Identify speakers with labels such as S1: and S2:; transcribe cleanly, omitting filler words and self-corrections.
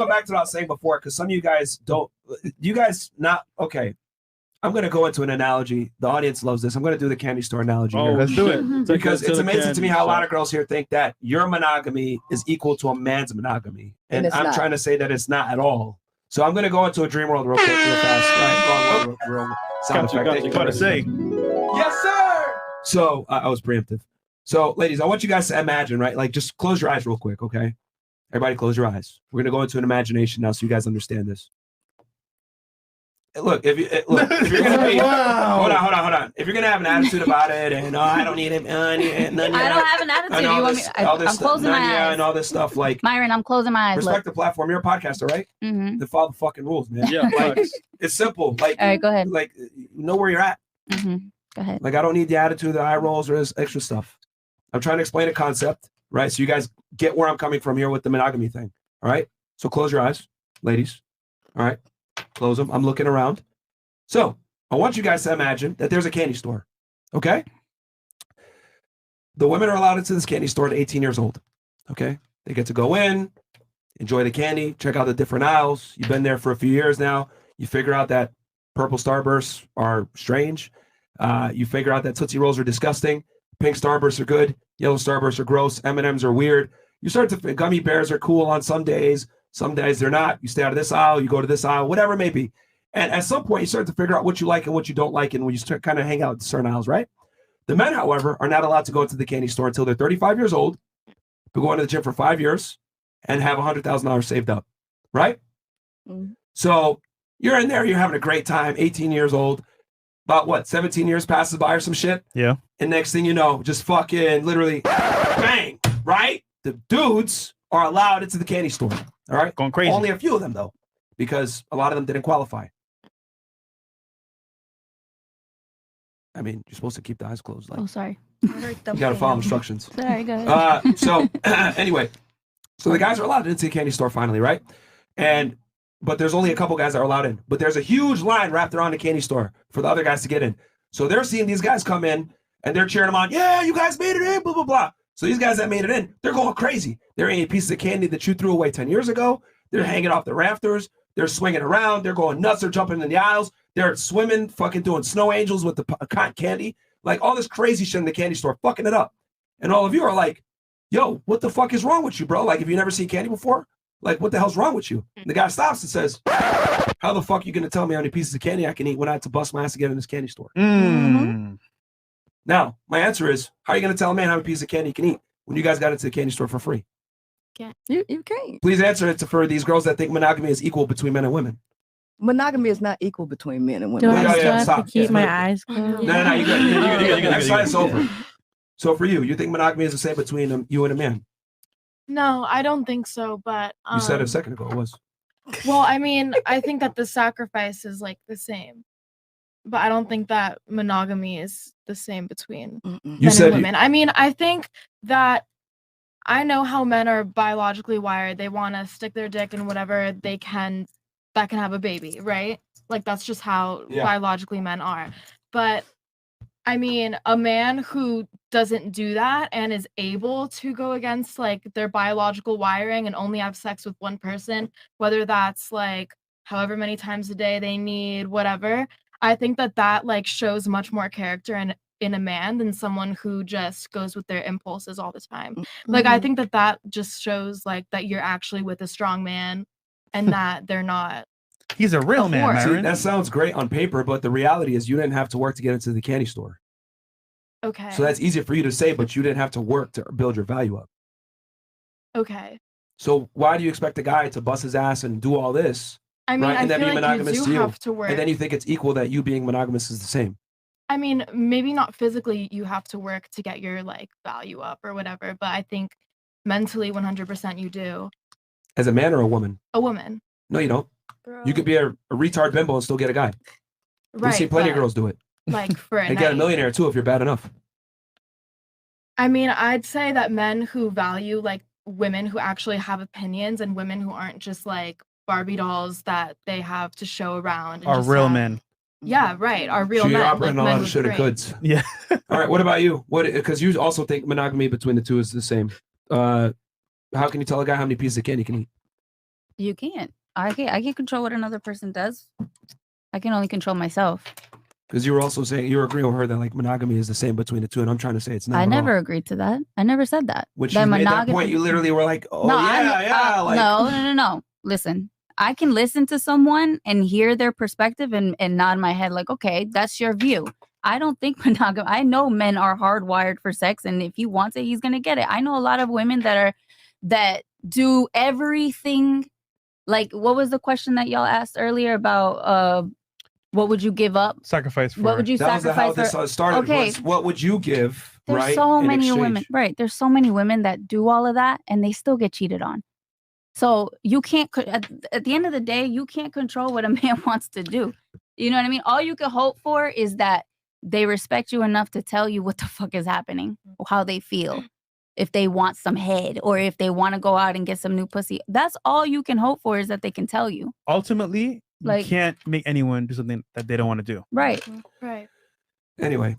S1: go back to what I was saying before, because some of you guys don't. You guys not okay. I'm going to go into an analogy. The audience loves this. I'm going to do the candy store analogy.
S2: Oh,
S1: here.
S2: let's do it.
S1: Because it's amazing to me how a lot of girls here think that your monogamy is equal to a man's monogamy. And I'm trying to say that it's not at all. So I'm going to go into a dream world real quick, real fast. Right? Real sound effect.
S2: You got to say.
S1: Yes, sir. So I was preemptive. So, ladies, I want you guys to imagine, right? Like, just close your eyes real quick, okay? Everybody close your eyes. We're going to go into an imagination now so you guys understand this. Look, if you're gonna be, hold on. If you're gonna have an attitude about it, and I don't need him, I don't
S3: have an attitude. You want me? I'm closing my eyes.
S1: And all this stuff, like
S3: Myron, I'm closing my eyes.
S1: Respect the platform. You're a podcaster, right?
S3: Mm-hmm.
S1: Then follow the fucking rules, man.
S2: Yeah,
S1: like it's simple. Like,
S3: all right, go ahead.
S1: Like, know where you're at.
S3: Mm-hmm. Go ahead.
S1: Like, I don't need the attitude, the eye rolls, or this extra stuff. I'm trying to explain a concept, right? So you guys get where I'm coming from here with the monogamy thing. All right. So close your eyes, ladies. All right. Close them. I'm looking around. So I want you guys to imagine that there's a candy store, okay? The women are allowed into this candy store at 18 years old, okay? They get to go in, enjoy the candy, check out the different aisles. You've been there for a few years now. You figure out that purple Starbursts are strange. You figure out that Tootsie Rolls are disgusting. Pink Starbursts are good. Yellow Starbursts are gross. M&Ms are weird. You start to gummy bears are cool on some days. Some days they're not. You stay out of this aisle. You go to this aisle, whatever it may be. And at some point, you start to figure out what you like and what you don't like, and when you start kind of hang out at certain aisles, right? The men, however, are not allowed to go into the candy store until they're 35 years old, be going to the gym for 5 years, and have $100,000 saved up, right? Mm-hmm. So you're in there, you're having a great time, 18 years old, about what, 17 years passes by or some shit?
S2: Yeah.
S1: And next thing you know, just fucking literally bang, right? The dudes are allowed into the candy store, all right?
S2: Going crazy.
S1: Only a few of them, though, because a lot of them didn't qualify. I mean, you're supposed to keep the eyes closed. Like,
S3: oh, sorry.
S1: You got to follow instructions.
S3: Sorry, go ahead.
S1: So anyway, so the guys are allowed into the candy store finally, right? But there's only a couple guys that are allowed in. But there's a huge line wrapped around the candy store for the other guys to get in. So they're seeing these guys come in and they're cheering them on. Yeah, you guys made it in, blah, blah, blah. So these guys that made it in, they're going crazy. They're eating pieces of candy that you threw away 10 years ago. They're hanging off the rafters. They're swinging around. They're going nuts. They're jumping in the aisles. They're swimming, fucking doing snow angels with the cotton candy. Like all this crazy shit in the candy store, fucking it up. And all of you are like, yo, what the fuck is wrong with you, bro? Like, have you never seen candy before? Like, what the hell's wrong with you? And the guy stops and says, how the fuck are you going to tell me how many pieces of candy I can eat when I had to bust my ass to get in this candy store?
S2: Mm.
S1: Now, my answer is, how are you going to tell a man how many pieces of candy he can eat when you guys got into the candy store for free?
S4: You can't.
S1: Please answer it for these girls that think monogamy is equal between men and women.
S4: Monogamy is not equal between men and women.
S5: Do I still have to keep my eyes closed?
S1: No, you good. Next slide's over. So for you think monogamy is the same between you and a man?
S6: No, I don't think so, but...
S1: you said it a second ago, it was.
S6: Well, I mean, I think that the sacrifice is like the same. But I don't think that monogamy is the same between men and women. I mean, I think that I know how men are biologically wired. They want to stick their dick in whatever they can that can have a baby, right? Like, that's just how biologically men are. But, I mean, a man who doesn't do that and is able to go against, like, their biological wiring and only have sex with one person, whether that's, like, however many times a day they need, whatever, I think that, like, shows much more character in a man than someone who just goes with their impulses all the time. Mm-hmm. Like, I think that just shows, like, that you're actually with a strong man and that they're not.
S2: He's a real man, Myron.
S1: See, that sounds great on paper, but the reality is you didn't have to work to get into the candy store.
S6: Okay.
S1: So that's easier for you to say, but you didn't have to work to build your value up.
S6: Okay.
S1: So why do you expect a guy to bust his ass and do all this?
S6: I mean,
S1: right? And
S6: I
S1: then
S6: feel
S1: be
S6: like
S1: monogamous
S6: you
S1: to
S6: do
S1: you,
S6: have to work.
S1: and then you think it's equal that you being monogamous is the same.
S6: I mean, maybe not physically you have to work to get your, like, value up or whatever, but I think mentally 100% you do.
S1: As a man or a woman?
S6: A woman.
S1: No, you don't.
S6: Bro.
S1: You could be a retard bimbo and still get a guy.
S6: Right.
S1: We've seen plenty of girls do it.
S6: Like, for a
S1: and get a millionaire too if you're bad enough.
S6: I mean, I'd say that men who value, like, women who actually have opinions and women who aren't just, like, Barbie dolls that they have to show around.
S2: Are real men.
S6: Yeah, right. Are real
S1: so
S6: men.
S1: you're operating
S6: like,
S1: a lot of shoulda coulds.
S2: Yeah.
S1: All right. What about you? Because you also think monogamy between the two is the same. How can you tell a guy how many pieces of candy he can eat?
S3: You can't. I can't control what another person does. I can only control myself.
S1: Because you were also saying you're agreeing with her that like monogamy is the same between the two, and I'm trying to say it's not.
S3: I never agreed to that. I never said that.
S1: When she made that point, you literally were like, "Oh
S3: no,
S1: yeah." Like,
S3: no. Listen, I can listen to someone and hear their perspective and nod my head like, okay, that's your view. I don't think monogamy. I know men are hardwired for sex, and if he wants it, he's gonna get it. I know a lot of women that do everything. Like, what was the question that y'all asked earlier about? What would you give up?
S2: Sacrifice for.
S3: What would you sacrifice
S1: how
S3: for?
S1: this started.
S3: Okay.
S1: What would you give?
S3: There's
S1: right,
S3: so
S1: in
S3: many
S1: exchange?
S3: women. Right. There's so many women that do all of that and they still get cheated on. So you can't, at the end of the day, you can't control what a man wants to do. You know what I mean? All you can hope for is that they respect you enough to tell you what the fuck is happening, how they feel, if they want some head or if they want to go out and get some new pussy. That's all you can hope for, is that they can tell you.
S2: Ultimately,
S3: like,
S2: you can't make anyone do something that they don't want to do.
S3: Right.
S6: Right.
S1: Anyway,